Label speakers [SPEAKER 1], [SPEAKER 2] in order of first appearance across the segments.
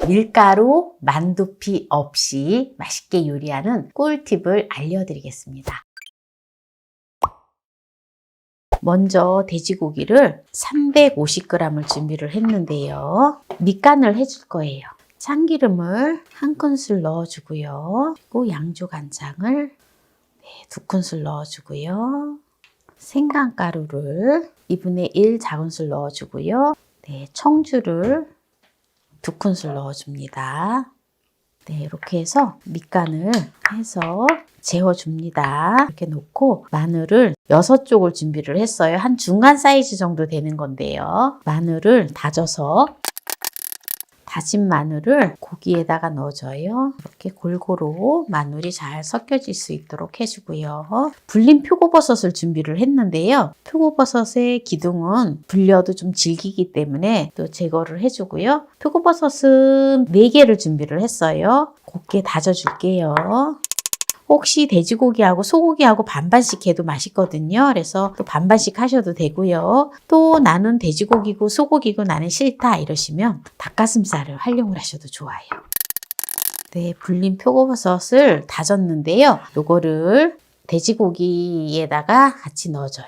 [SPEAKER 1] 밀가루 만두피 없이 맛있게 요리하는 꿀팁을 알려드리겠습니다. 먼저 돼지고기를 350g을 준비를 했는데요. 밑간을 해줄 거예요. 참기름을 1큰술 넣어주고요. 그리고 양조간장을 2큰술 넣어주고요. 생강가루를 2분의 1 작은술 넣어주고요. 청주를 2큰술 넣어줍니다. 이렇게 해서 밑간을 해서 재워줍니다. 이렇게 놓고 마늘을 6쪽을 준비를 했어요. 한 중간 사이즈 정도 되는 건데요. 마늘을 다져서 다진 마늘을 고기에다가 넣어줘요. 이렇게 골고루 마늘이 잘 섞여질 수 있도록 해주고요. 불린 표고버섯을 준비를 했는데요. 표고버섯의 기둥은 불려도 좀 질기기 때문에 또 제거를 해주고요. 표고버섯은 4개를 준비를 했어요. 곱게 다져줄게요. 혹시 돼지고기하고 소고기하고 반반씩 해도 맛있거든요. 그래서 또 반반씩 하셔도 되고요. 또 나는 돼지고기고 소고기고 나는 싫다 이러시면 닭가슴살을 활용을 하셔도 좋아요. 불린 표고버섯을 다졌는데요. 요거를 돼지고기에다가 같이 넣어줘요.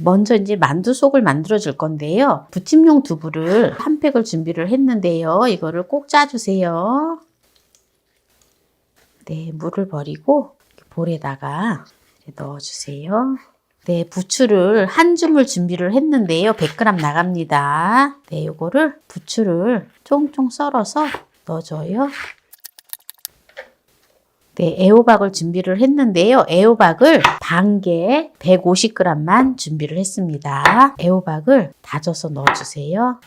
[SPEAKER 1] 먼저 이제 만두속을 만들어 줄 건데요. 부침용 두부를 한 팩을 준비를 했는데요. 이거를 꼭 짜주세요. 물을 버리고 볼에다가 넣어주세요. 부추를 한 줌을 준비를 했는데요. 100g 나갑니다. 요거를 부추를 쫑쫑 썰어서 넣어줘요. 애호박을 준비를 했는데요. 애호박을 반개 150g만 준비를 했습니다. 애호박을 다져서 넣어주세요.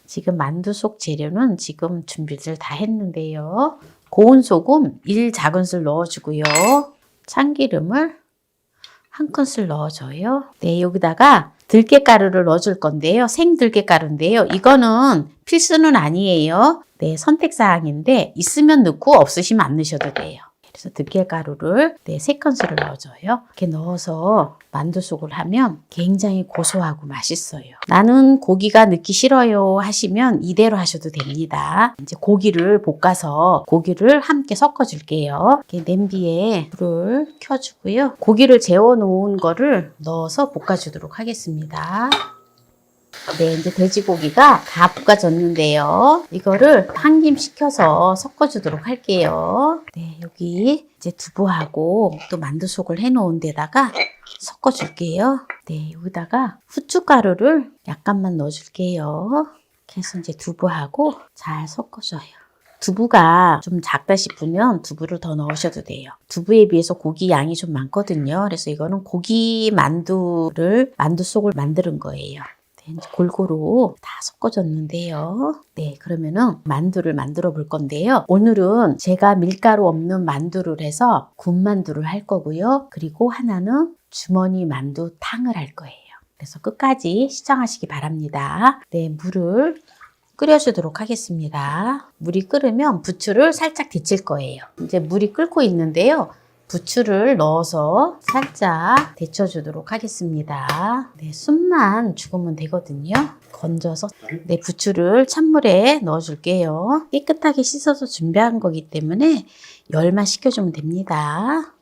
[SPEAKER 1] 지금 만두속 재료는 지금 준비를 다 했는데요. 고운 소금 1 작은술 넣어주고요. 참기름을 1큰술 넣어줘요. 여기다가 들깨가루를 넣어줄 건데요. 생들깨가루인데요. 이거는 필수는 아니에요. 선택사항인데 있으면 넣고 없으시면 안 넣으셔도 돼요. 그래서 들깨가루를 3큰술을 넣어줘요. 이렇게 넣어서 만두속을 하면 굉장히 고소하고 맛있어요. 나는 고기가 넣기 싫어요 하시면 이대로 하셔도 됩니다. 이제 고기를 볶아서 고기를 함께 섞어줄게요. 이렇게 냄비에 불을 켜주고요. 고기를 재워놓은 거를 넣어서 볶아주도록 하겠습니다. 이제 돼지고기가 다 볶아졌는데요. 이거를 한 김 식혀서 섞어주도록 할게요. 여기 이제 두부하고 또 만두속을 해놓은 데다가 섞어줄게요. 여기다가 후춧가루를 약간만 넣어줄게요. 이렇게 해서 이제 두부하고 잘 섞어줘요. 두부가 좀 작다 싶으면 두부를 더 넣으셔도 돼요. 두부에 비해서 고기 양이 좀 많거든요. 그래서 이거는 고기 만두속을 만드는 거예요. 이제 골고루 다 섞어줬는데요. 그러면은 만두를 만들어 볼 건데요. 오늘은 제가 밀가루 없는 만두를 해서 군만두를 할 거고요. 그리고 하나는 주머니 만두탕을 할 거예요. 그래서 끝까지 시청하시기 바랍니다. 물을 끓여주도록 하겠습니다. 물이 끓으면 부추를 살짝 데칠 거예요. 이제 물이 끓고 있는데요. 부추를 넣어서 살짝 데쳐주도록 하겠습니다. 숨만 죽으면 되거든요. 건져서 부추를 찬물에 넣어줄게요. 깨끗하게 씻어서 준비한 거기 때문에 열만 식혀주면 됩니다.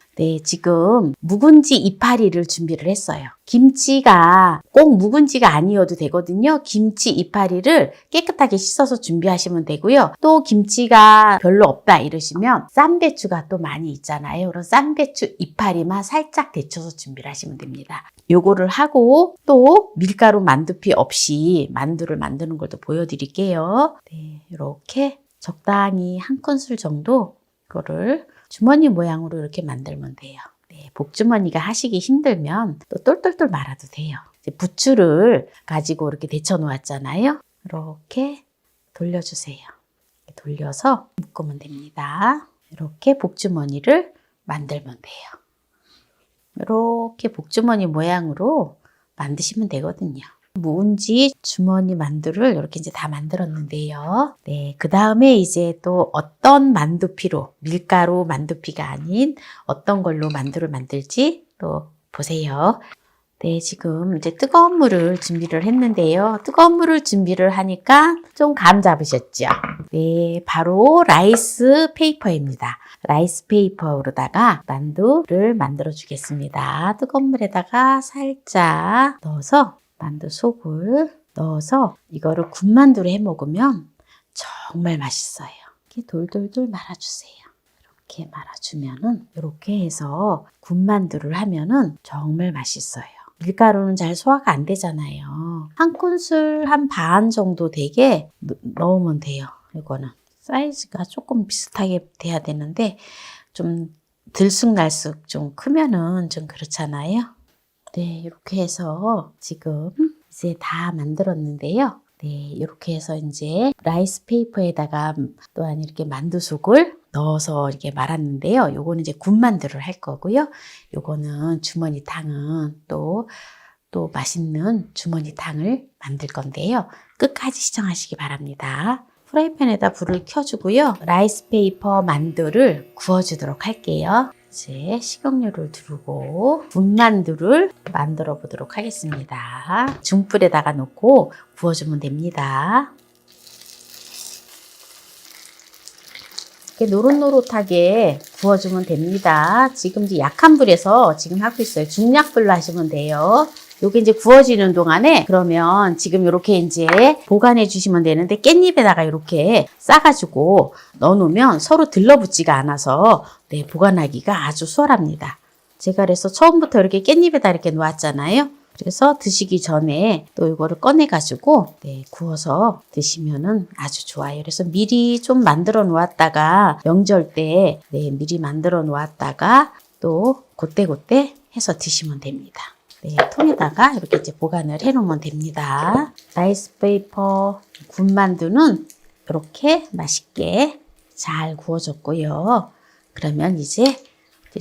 [SPEAKER 1] 지금 묵은지 이파리를 준비를 했어요. 김치가 꼭 묵은지가 아니어도 되거든요. 김치 이파리를 깨끗하게 씻어서 준비하시면 되고요. 또 김치가 별로 없다 이러시면 쌈배추가 또 많이 있잖아요. 그런 쌈배추 이파리만 살짝 데쳐서 준비를 하시면 됩니다. 요거를 하고 또 밀가루 만두피 없이 만두를 만드는 걸 또 보여드릴게요. 이렇게 적당히 1큰술 정도 이거를 주머니 모양으로 이렇게 만들면 돼요. 복주머니가 하시기 힘들면 또 똘똘똘 말아도 돼요. 이제 부추를 가지고 이렇게 데쳐 놓았잖아요. 이렇게 돌려주세요. 돌려서 묶으면 됩니다. 이렇게 복주머니를 만들면 돼요. 이렇게 복주머니 모양으로 만드시면 되거든요. 묵은지 주머니 만두를 이렇게 이제 다 만들었는데요. 그 다음에 이제 또 어떤 만두피로, 밀가루 만두피가 아닌 어떤 걸로 만두를 만들지 또 보세요. 네, 지금 이제 뜨거운 물을 준비를 했는데요. 뜨거운 물을 준비를 하니까 좀 감 잡으셨죠? 네, 바로 라이스 페이퍼입니다. 라이스 페이퍼로다가 만두를 만들어 주겠습니다. 뜨거운 물에다가 살짝 넣어서 만두 속을 넣어서 이거를 군만두로 해 먹으면 정말 맛있어요. 이렇게 돌돌돌 말아주세요. 이렇게 말아주면은 이렇게 해서 군만두를 하면은 정말 맛있어요. 밀가루는 잘 소화가 안 되잖아요. 한 큰술 한 반 정도 되게 넣으면 돼요. 이거는 사이즈가 조금 비슷하게 돼야 되는데 좀 들쑥날쑥 좀 크면은 좀 그렇잖아요. 네, 이렇게 해서 지금 이제 다 만들었는데요. 네, 이렇게 해서 이제 라이스 페이퍼에다가 또한 이렇게 만두속을 넣어서 이렇게 말았는데요. 요거는 이제 군만두를 할 거고요. 요거는 주머니탕은 또 맛있는 주머니탕을 만들 건데요. 끝까지 시청하시기 바랍니다. 프라이팬에다 불을 켜주고요. 라이스 페이퍼 만두를 구워주도록 할게요. 이제 식용유를 두르고 군만두를 만들어 보도록 하겠습니다. 중불에다가 놓고 구워주면 됩니다. 이렇게 노릇노릇하게 구워주면 됩니다. 지금 이제 약한 불에서 지금 하고 있어요. 중약불로 하시면 돼요. 요게 이제 구워지는 동안에 그러면 지금 이렇게 이제 보관해 주시면 되는데 깻잎에다가 이렇게 싸가지고 넣어놓으면 서로 들러붙지가 않아서 네, 보관하기가 아주 수월합니다. 제가 그래서 처음부터 이렇게 깻잎에다 이렇게 놓았잖아요. 그래서 드시기 전에 또 이거를 꺼내가지고 네, 구워서 드시면은 아주 좋아요. 그래서 미리 좀 만들어 놓았다가 명절 때 네, 미리 만들어 놓았다가 또 그때그때 해서 드시면 됩니다. 네, 통에다가 이렇게 이제 보관을 해 놓으면 됩니다. 라이스 페이퍼 군만두는 이렇게 맛있게 잘 구워졌고요. 그러면 이제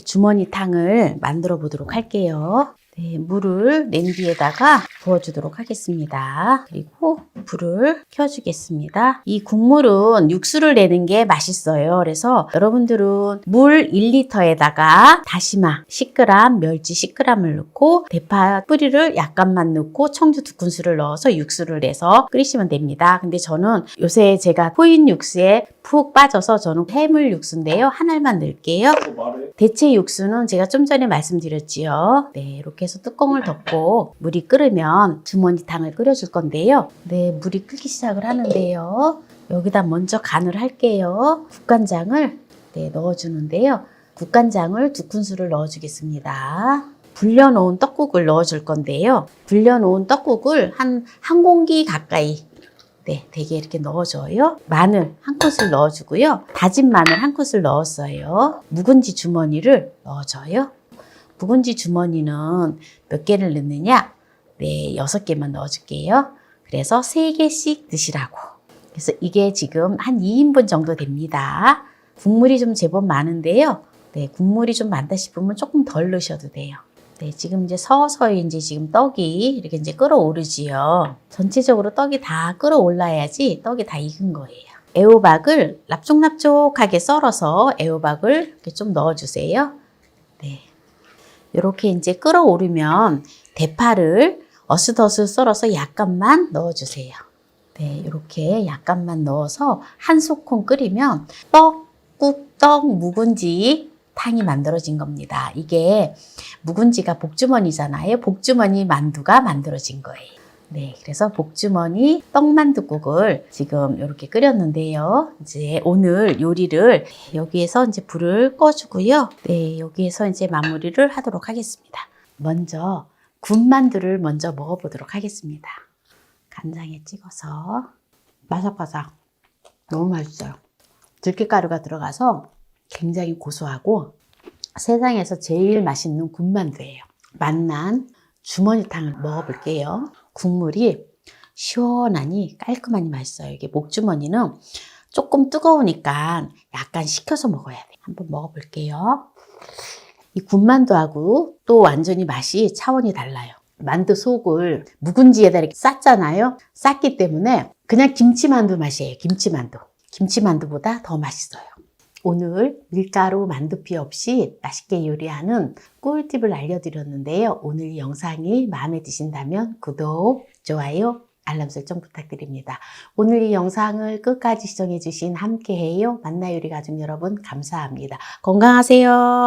[SPEAKER 1] 주머니탕을 만들어 보도록 할게요. 네, 물을 냄비에다가 부어주도록 하겠습니다. 그리고 불을 켜주겠습니다. 이 국물은 육수를 내는 게 맛있어요. 그래서 여러분들은 물 1리터에다가 다시마 10g, 멸치 10g을 넣고 대파 뿌리를 약간만 넣고 청주 2큰술을 넣어서 육수를 내서 끓이시면 됩니다. 근데 저는 요새 제가 코인 육수에 푹 빠져서 저는 해물 육수인데요. 한 알만 넣을게요. 대체 육수는 제가 좀 전에 말씀드렸지요. 네, 이렇게 해서 뚜껑을 덮고 물이 끓으면 주머니탕을 끓여줄 건데요. 네, 물이 끓기 시작을 하는데요. 여기다 먼저 간을 할게요. 국간장을 네, 넣어주는데요. 국간장을 2큰술을 넣어주겠습니다. 불려놓은 떡국을 넣어줄 건데요. 불려놓은 떡국을 한 공기 가까이 네, 되게 이렇게 넣어줘요. 마늘 한 큰술 넣어주고요. 다진 마늘 한 큰술 넣었어요. 묵은지 주머니를 넣어줘요. 묵은지 주머니는 몇 개를 넣느냐? 네, 6개만 넣어줄게요. 그래서 3개씩 드시라고. 그래서 이게 지금 한 2인분 정도 됩니다. 국물이 좀 제법 많은데요. 네, 국물이 좀 많다 싶으면 조금 덜 넣으셔도 돼요. 네, 지금 이제 서서히 이제 지금 떡이 이렇게 이제 끓어오르지요. 전체적으로 떡이 다 끓어올라야지 떡이 다 익은 거예요. 애호박을 납작납작하게 썰어서 애호박을 이렇게 좀 넣어주세요. 네. 이렇게 이제 끓어오르면 대파를 어슷어슷 썰어서 약간만 넣어주세요. 네, 이렇게 약간만 넣어서 한 소끔 끓이면 떡 묵은지 탕이 만들어진 겁니다. 이게 묵은지가 복주머니잖아요. 복주머니 만두가 만들어진 거예요. 네, 그래서 복주머니 떡만두국을 지금 이렇게 끓였는데요. 이제 오늘 요리를 여기에서 이제 불을 꺼주고요. 네, 여기에서 이제 마무리를 하도록 하겠습니다. 먼저 군만두를 먼저 먹어보도록 하겠습니다. 간장에 찍어서 바삭바삭 너무 맛있어요. 들깨가루가 들어가서 굉장히 고소하고 세상에서 제일 맛있는 군만두예요. 맛난 주머니탕을 먹어볼게요. 국물이 시원하니 깔끔하니 맛있어요. 이게 목주머니는 조금 뜨거우니까 약간 식혀서 먹어야 돼요. 한번 먹어볼게요. 이 군만두하고 또 완전히 맛이 차원이 달라요. 만두 속을 묵은지에다 이렇게 쌌잖아요. 쌌기 때문에 그냥 김치만두 맛이에요. 김치만두. 김치만두보다 더 맛있어요. 오늘 밀가루 만두피 없이 맛있게 요리하는 꿀팁을 알려드렸는데요. 오늘 이 영상이 마음에 드신다면 구독, 좋아요, 알람 설정 부탁드립니다. 오늘 이 영상을 끝까지 시청해주신 함께해요 만나요리 가족 여러분 감사합니다. 건강하세요.